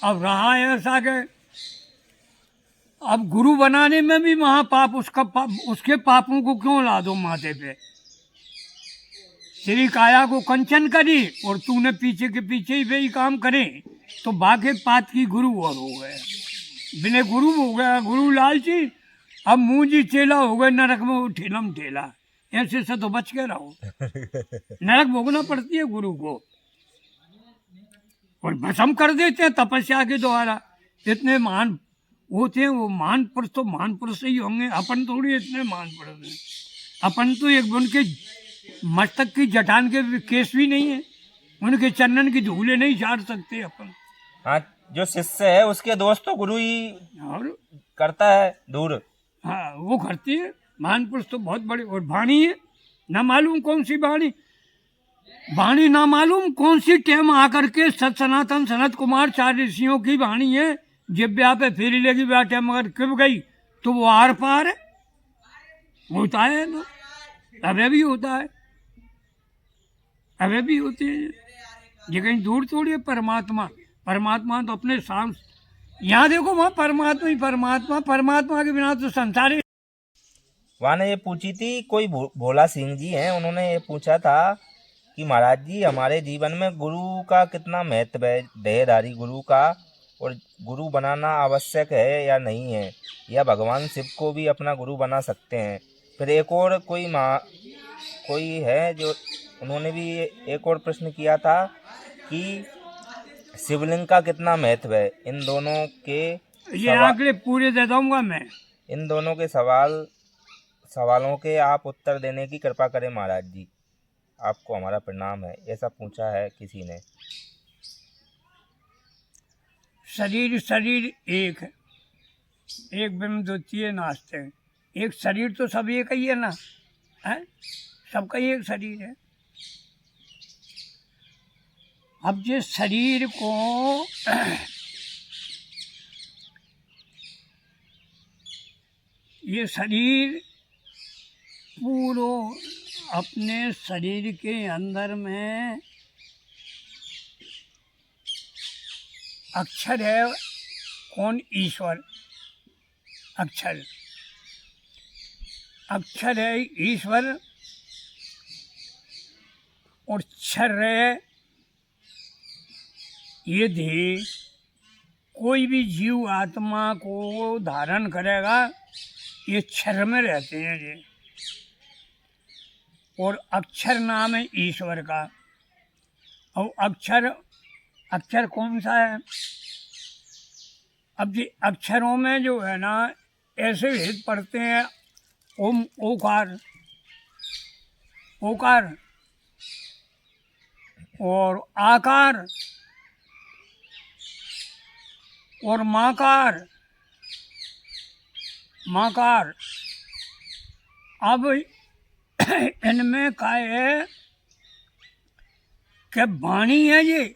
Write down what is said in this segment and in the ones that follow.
अब रहा है ऐसा कि अब गुरु बनाने में भी महापाप, उसके पापों को क्यों ला दो माथे पे। तेरी काया को कंचन करी और तूने पीछे के पीछे ही वही काम करे तो बाकी पात की गुरु और हो गए, बिना गुरु हो गया गुरु लालची। अब मुँह जी चेला हो गए नरक में ठेलम ठेला, ऐसे से तो बच के रहो। नरक भोगना पड़ती है गुरु को, और भस्म कर देते हैं तपस्या के द्वारा। इतने महान होते हैं वो महान पुरुष, तो महान पुरुष ही होंगे, अपन थोड़ी इतने महान पुरुष हैं। अपन तो एक उनके मस्तक की जटान के केस भी नहीं है, उनके चंदन की धूले नहीं झाड़ सकते अपन। हाँ, जो शिष्य है उसके दोस्त तो गुरु ही और करता है दूर। हाँ वो करती है, महान पुरुष तो बहुत बड़े। और वाणी है ना मालूम कौन सी वाणी, वाणी ना मालूम कौन सी टेम आकर के सत सनातन सनत कुमार 4 ऋषियों की वाणी है। जिब्या पे फेरी लेगी बैठे मगर किब गई तो वो आर पार है, होता है तो अभी भी होता है, अभी भी होते हैं। ये कहीं दूर थोड़ी है परमात्मा। परमात्मा तो अपने साम, यहाँ देखो वहाँ परमात्मा ही परमात्मा, परमात्मा के बिना तो संसार ही। वहाँ ने ये पूछी थी, कोई भोला सिंह जी हैं, उन्होंने ये पूछा था कि महाराज जी हमारे जीवन में गुरु का कितना महत्व है, देहधारी गुरु का, और गुरु बनाना आवश्यक है या नहीं है, या भगवान शिव को भी अपना गुरु बना सकते हैं। फिर एक और कोई है जो उन्होंने भी एक और प्रश्न किया था कि शिवलिंग का कितना महत्व है। इन दोनों के ये आंकड़े पूरे दे दूंगा मैं। इन दोनों के सवालों के आप उत्तर देने की कृपा करें महाराज जी, आपको हमारा प्रणाम है, ऐसा पूछा है किसी ने। शरीर शरीर एक है, एक बिंब द्वितीय नाचते हैं। एक शरीर तो सब एक ही है ना, है सबका ही एक शरीर है। अब जिस शरीर को ये शरीर पूरो अपने शरीर के अंदर में अक्षर है, कौन? ईश्वर। अक्षर अक्षर है ईश्वर, और क्षर है ये देह। कोई भी जीव आत्मा को धारण करेगा ये क्षर में रहते हैं ये, और अक्षर नाम है ईश्वर का। और अक्षर कौन सा है? अब ये अक्षरों में जो है ना ऐसे भेद पढ़ते हैं, ओम ओकार, ओकार और आकार और माकार, माकार। अब इनमें क्या है कि वाणी है, ये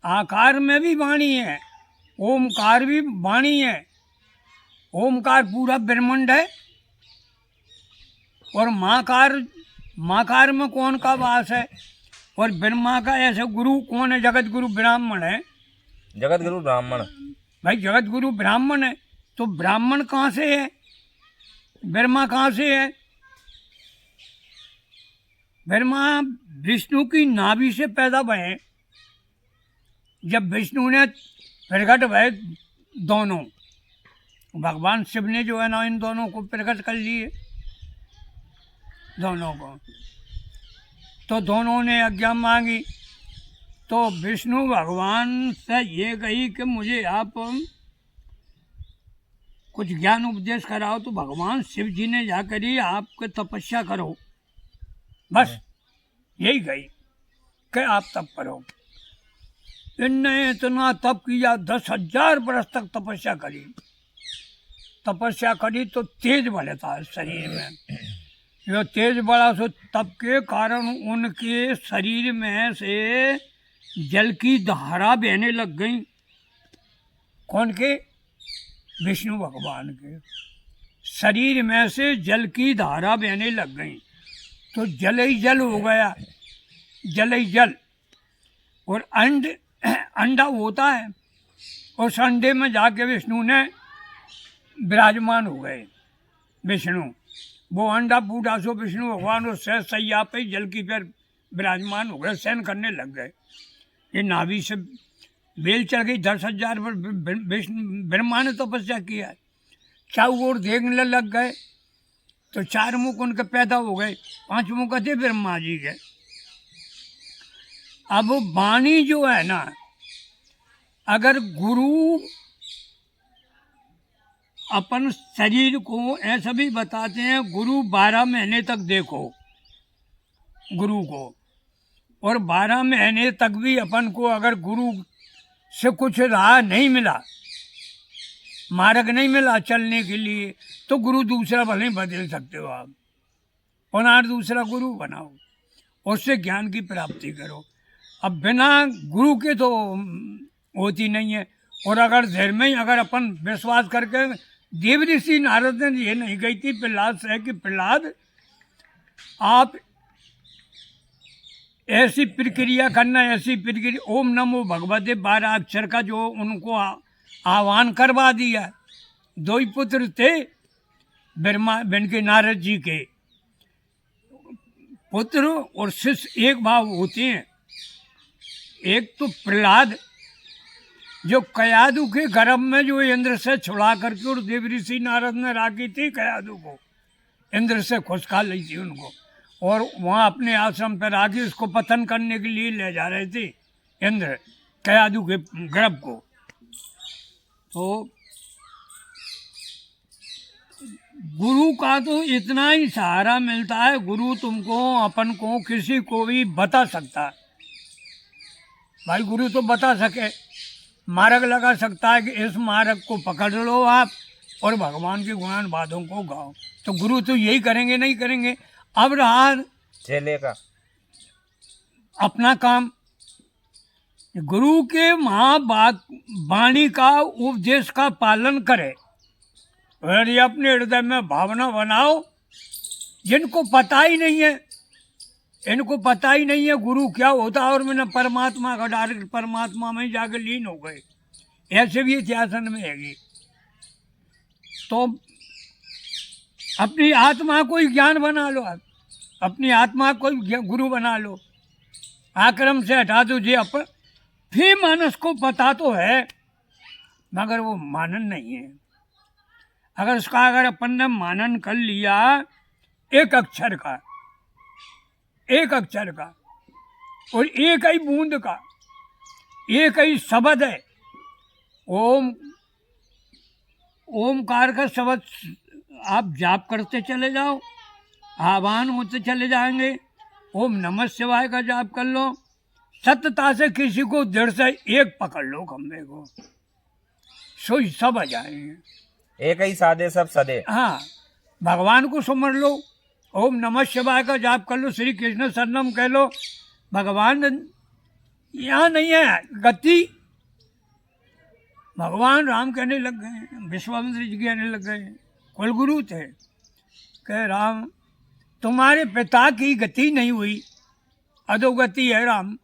आकार में भी वाणी है, ओमकार भी वाणी है। ओमकार पूरा ब्रह्मांड है, और माकार में कौन का वास है? और ब्रह्मा का ऐसे गुरु कौन है? जगत गुरु ब्राह्मण है। जगत गुरु ब्राह्मण, भाई जगत गुरु ब्राह्मण है, तो ब्राह्मण कहाँ से है? ब्रह्मा कहाँ से है? ब्रह्मा विष्णु की नाभि से पैदा भये। जब विष्णु ने प्रकट भये दोनों, भगवान शिव ने जो है ना इन दोनों को प्रकट कर लिए, दोनों को। तो दोनों ने आज्ञा मांगी, तो विष्णु भगवान से ये कही कि मुझे आप कुछ ज्ञान उपदेश कराओ। तो भगवान शिव जी ने जाकर ही आपके तपस्या करो, बस यही कही कि आप तप करो। इनने इतना तप किया, 10,000 वर्ष तक तपस्या करी। तपस्या करी तो तेज बढ़ता है शरीर में। जो तेज बढ़ा सो तप के कारण उनके शरीर में से जल की धारा बहने लग गई। कौन के? विष्णु भगवान के शरीर में से जल की धारा बहने लग गई। तो जल ही जल हो गया, जल ही जल। और अंडा होता है, और संडे में जाके विष्णु ने विराजमान हो गए। विष्णु वो अंडा बूढ़ा सो विष्णु भगवान और सहज सैया पे जल की पर विराजमान हो गए, शयन करने लग गए। ये नाभि से बेल चढ़ गई, 10,000 पर ब्रह्मा ने तपस्या किया। चारों ओर देखने लग गए तो 4 मुख उनके पैदा हो गए, 5 मुख थे ब्रह्मा जी के। अब वाणी जो है ना, अगर गुरु अपन शरीर को ऐसा भी बताते हैं, गुरु 12 महीने तक देखो गुरु को, और 12 महीने तक भी अपन को अगर गुरु से कुछ राह नहीं मिला, मार्ग नहीं मिला चलने के लिए, तो गुरु दूसरा भले ही बदल सकते हो आप, पुनः दूसरा गुरु बनाओ, उससे ज्ञान की प्राप्ति करो। अब बिना गुरु के तो होती नहीं है। और अगर धैर्य में ही अगर अपन विश्वास करके, देव ऋषि नारद ने ये नहीं कही थी प्रहलाद से कि प्रहलाद आप ऐसी प्रक्रिया करना, ऐसी प्रक्रिया, ओम नमो भगवते 12 अक्षर का जो उनको आह्वान करवा दिया। 2 ही पुत्र थे ब्रह्मा बन के, नारद जी के पुत्र और शिष्य एक भाव होते हैं। एक तो प्रहलाद जो कयादू के गर्भ में जो इंद्र से छुड़ा करके, और देव ऋषि नारद ने राखी थी कयादू को, इंद्र से खुशखा ली थी उनको, और वहाँ अपने आश्रम पर आके उसको पतन करने के लिए ले जा रहे थे इंद्र कयादू के गर्भ को। तो गुरु का तो इतना ही सहारा मिलता है, गुरु तुमको अपन को किसी को भी बता सकता है। भाई गुरु तो बता सके, मार्ग लगा सकता है कि इस मार्ग को पकड़ लो आप और भगवान के गुणान बातों को गाओ, तो गुरु तो यही करेंगे नहीं करेंगे। अब रहा चेले का अपना काम, गुरु के वाणी का उपदेश का पालन करे और ये अपने हृदय में भावना बनाओ। जिनको पता ही नहीं है, इनको पता ही नहीं है गुरु क्या होता है, और मैंने परमात्मा का डायरेक्ट परमात्मा में जाकर लीन हो गए, ऐसे भी इतिहासन में हैगी। तो अपनी आत्मा को ही ज्ञान बना लो, आप अपनी आत्मा को ही गुरु बना लो, आक्रम से हटा दो। जे अपन फिर मानस को पता तो है मगर वो मानन नहीं है। अगर उसका अगर अपन ने मानन कर लिया एक अक्षर का और एक ही बूंद का, एक ही शब्द है, ओमकार का शब्द आप जाप करते चले जाओ, आह्वान होते चले जाएंगे। ओम नमः शिवाय का जाप कर लो, सत्यता से किसी को दृढ़ से एक पकड़ लो खंबे को, सो सब आ जाएंगे। एक ही साधे सब सदे। हाँ, भगवान को सुमर लो, ओम नमः शिवाय का जाप कर लो, श्री कृष्ण शरणम कह लो। भगवान यहाँ नहीं है गति, भगवान राम कहने लग गए, विश्वामित्र जी कहने लग गए, कुलगुरु थे, कह राम तुम्हारे पिता की गति नहीं हुई, अधोगति है राम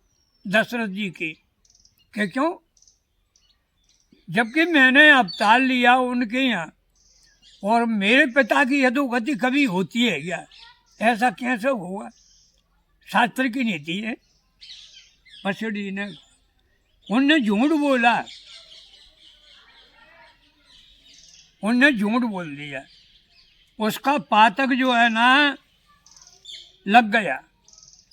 दशरथ जी की। कि क्यों? जबकि मैंने अवतार लिया उनके यहाँ, और मेरे पिता की अधोगति कभी होती है क्या? ऐसा कैसे होगा? शास्त्र की नीति है। पसड़ी ने उनने झूठ बोला, उनने झूठ बोल दिया, उसका पातक जो है ना लग गया,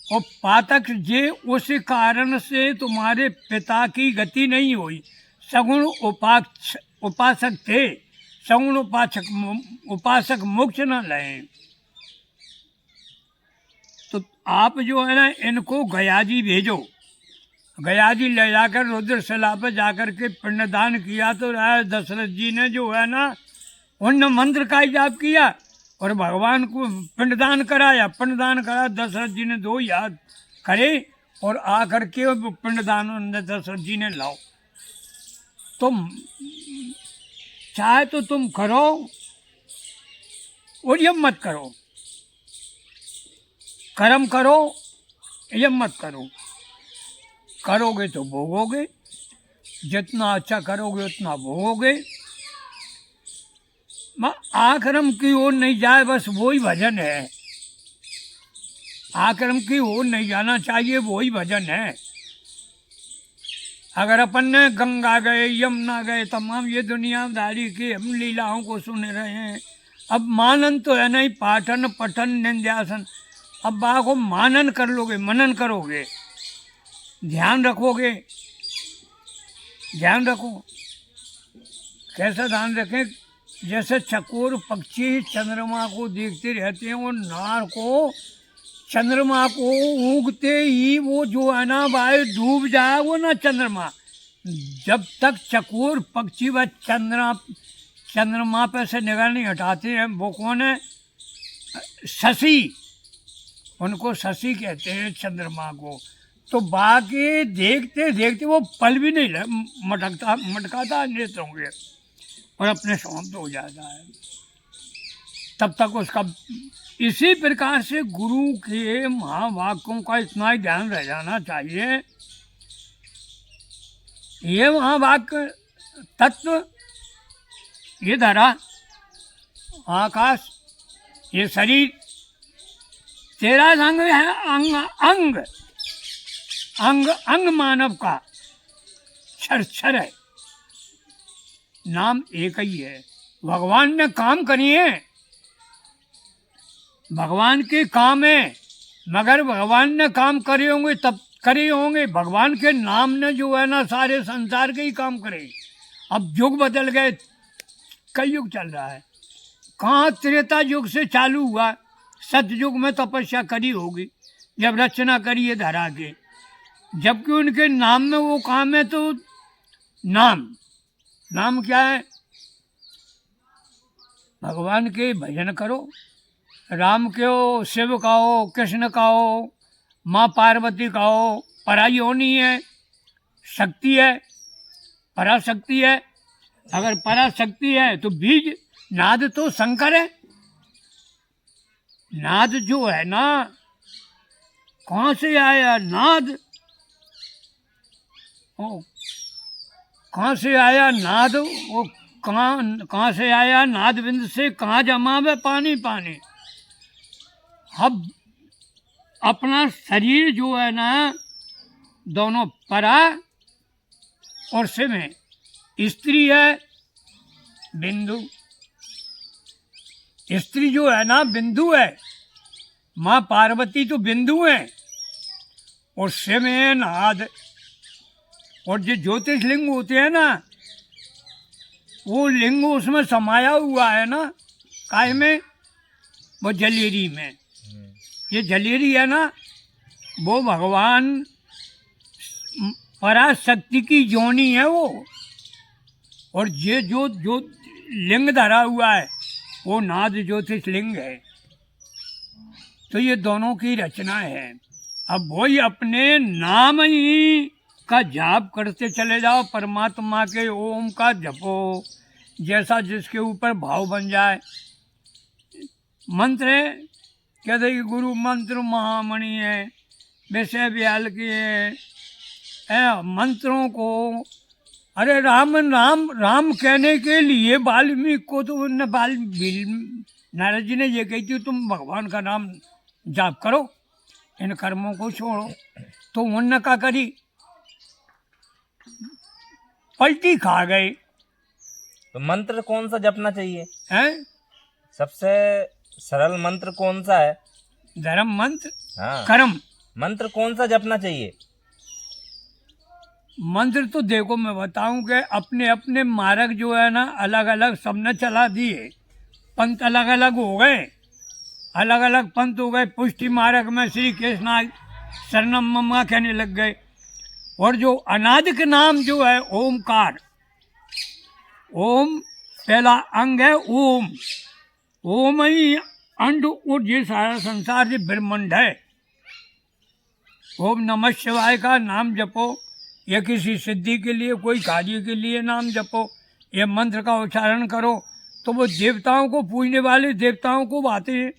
और पातक जे उस कारण से तुम्हारे पिता की गति नहीं हुई। सगुण उपासक थे, सगुण उपासक मोक्ष न लए। तो आप जो है ना इनको गया जी भेजो, गया जी ले जाकर रुद्रशिला पर जाकर के पिंडदान किया। तो राजा दशरथ जी ने जो है ना उन मंत्र का ही जाप किया और भगवान को पिंडदान कराया। पिंडदान करा, दशरथ जी ने 2 याद करे और आकर के पिंडदान दशरथ जी ने लाओ। तुम चाहे तो तुम करो और ये मत करो, कर्म करो ये मत करो, करोगे तो भोगोगे। जितना अच्छा करोगे उतना भोगोगे। आक्रम की ओर नहीं जाए, बस वही भजन है। आक्रम की ओर नहीं जाना चाहिए, वही भजन है। अगर अपन ने गंगा गए, यमुना गए, तमाम ये दुनियादारी की हम लीलाओं को सुन रहे हैं। अब मानन तो है नहीं, पाठन पठन निंद्यासन। अब बात को मानन कर लोगे, मनन करोगे, ध्यान रखोगे। ध्यान रखो। कैसा ध्यान रखें? जैसे चकोर पक्षी चंद्रमा को देखते रहते हैं, और नार को चंद्रमा को उगते ही वो जो है ना भाई डूब जाए वो ना चंद्रमा। जब तक चकोर पक्षी व चंद्रमा पे से निगाह नहीं हटाते हैं, वो कौन है? शशि। उनको शशि कहते हैं चंद्रमा को। तो बाकी देखते देखते वो पल भी नहीं मटकाता नेत्रों के, और अपने शांत हो जाता है। तब तक उसका इसी प्रकार से गुरु के महावाक्यों का इतना ही ध्यान रह जाना चाहिए। ये महावाक्य तत्व, ये धरा, आकाश, ये शरीर, 13 अंग है। अंग अंग अंग अंग मानव का छर है। नाम एक ही है। भगवान ने काम करिए, भगवान के काम है, मगर भगवान ने काम करे होंगे तब करे होंगे। भगवान के नाम ने जो है ना सारे संसार के ही काम करे। अब युग बदल गए, कई युग चल रहा है। कहाँ त्रेता युग से चालू हुआ, सतयुग में तपस्या करी होगी जब रचना करी है धरा के। जबकि उनके नाम में वो काम है। तो नाम क्या है? भगवान के भजन करो। राम के हो, शिव का हो, कृष्ण का हो, माँ पार्वती का हो, पराई होनी है, शक्ति है, पराशक्ति है। अगर पराशक्ति है तो बीज नाद तो शंकर है। नाद जो है ना, कहाँ से आया नाद? कहाँ से आया नाद? वो कहाँ से आया? नाद बिंद से कहाँ जमा है पानी पानी। अब अपना शरीर जो है ना, दोनों परा और शिव में, स्त्री है बिंदु। स्त्री जो है ना बिंदु है, माँ पार्वती तो बिंदु है, और शिव है नाद। और जो ज्योतिष लिंग होते हैं ना, वो लिंग उसमें समाया हुआ है ना, काय में? वो जलेरी में। ये जलेरी है ना, वो भगवान पराशक्ति की जोनी है वो। और ये जो लिंग धरा हुआ है वो नाद ज्योतिष लिंग है। तो ये दोनों की रचना है। अब वही अपने नाम ही का जाप करते चले जाओ, परमात्मा के ओम का जपो, जैसा जिसके ऊपर भाव बन जाए। मंत्र है, कहते कि गुरु मंत्र महामणि है, विषय व्याल की है। मंत्रों को, अरे राम राम राम कहने के लिए वाल्मीकि को तो नारद जी ने ये कही थी, तुम भगवान का नाम जाप करो, इन कर्मों को छोड़ो। तो उनने क्या करी? पलटी खा गए। तो मंत्र कौन सा जपना चाहिए? हैं? सबसे सरल मंत्र कौन सा है? धर्म मंत्र। हाँ, कर्म मंत्र कौन सा जपना चाहिए? मंत्र तो देखो मैं बताऊं कि अपने अपने मार्ग जो है ना अलग अलग सबने चला दिए। पंथ अलग अलग हो गए, अलग अलग पंथ हो गए। पुष्टि मार्ग में श्री कृष्ण शरणम मम कहने लग गए। और जो अनादिक नाम जो है ओमकार, ओम पहला अंग है ओम। ओम ही अंड और ये सारा संसार ये ब्रह्मांड है। ओम नमः शिवाय का नाम जपो, या किसी सिद्धि के लिए, कोई कार्य के लिए नाम जपो, ये मंत्र का उच्चारण करो, तो वो देवताओं को पूजने वाले देवताओं को भाते हैं,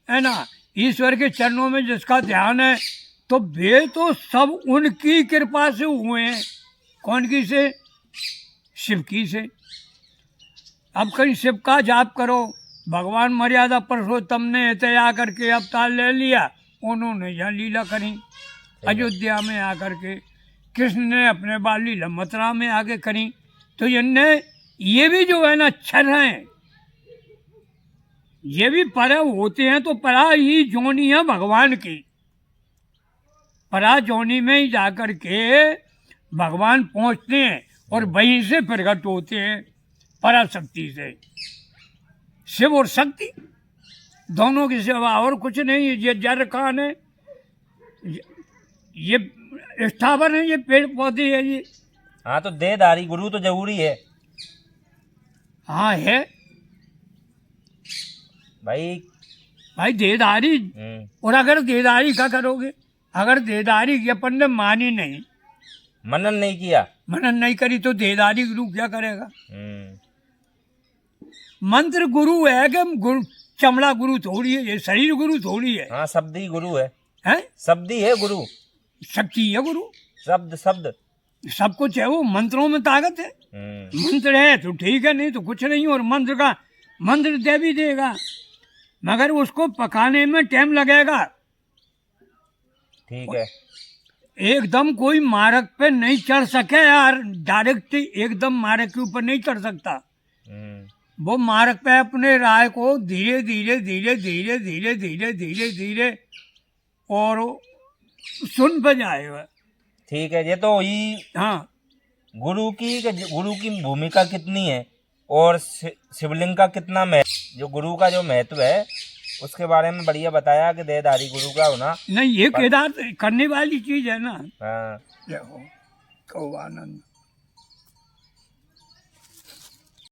है ना। ईश्वर के चरणों में जिसका ध्यान है, तो वे तो सब उनकी कृपा से हुए हैं। कौन की से? शिव की से। अब कहीं शिव का जाप करो, भगवान मर्यादा पुरुषोत्तम ने ऐसे आकर के अवतार ले लिया, उन्होंने यहाँ लीला करी अयोध्या में आकर के, कृष्ण ने अपने बाल लीला मथुरा में आके करी। तो इनने ये भी जो है ना छर हैं, ये भी पर होते हैं, तो परा ही जोनी है भगवान की, परा जोनी में ही जाकर के भगवान पहुंचते हैं और वहीं से प्रकट होते हैं पराशक्ति से। शिव और शक्ति दोनों की सेवा और कुछ नहीं है। ये जड़ खान है, ये स्थावर है, ये पेड़ पौधे है ये। हाँ तो देहधारी गुरु तो जरूरी है हाँ है भाई। देहधारी। और अगर देहधारी क्या करोगे? अगर देहधारी की अपन ने मानी नहीं, मनन नहीं किया, मनन नहीं करी, तो देहधारी गुरु क्या करेगा? मंत्र गुरु है कि गुरु, चमड़ा गुरु थोड़ी है, ये शरीर गुरु थोड़ी है। हाँ शब्द ही गुरु है, हैं? शब्द ही है गुरु, शक्ति है गुरु, शब्द शब्द सब कुछ है। वो मंत्रों में ताकत है। मंत्र है तो ठीक है, नहीं तो कुछ नहीं। और मंत्र दे भी देगा, मगर उसको पकाने में टाइम लगेगा। ठीक है। एकदम कोई मार्ग पे नहीं चढ़ सके यार, डायरेक्ट एकदम मार्ग के ऊपर नहीं चढ़ सकता। वो मार्ग पे अपने राय को धीरे धीरे धीरे धीरे धीरे धीरे धीरे धीरे और सुन पे जाएगा। ठीक है। ये तो ही हाँ, गुरु की भूमिका कितनी है और शिवलिंग का कितना महत्व, जो गुरु का जो महत्व है उसके बारे में बढ़िया बताया कि देहधारी गुरु का होना। नहीं ये केदार करने वाली चीज है ना। हाँ। जय हो, खूब आनंद।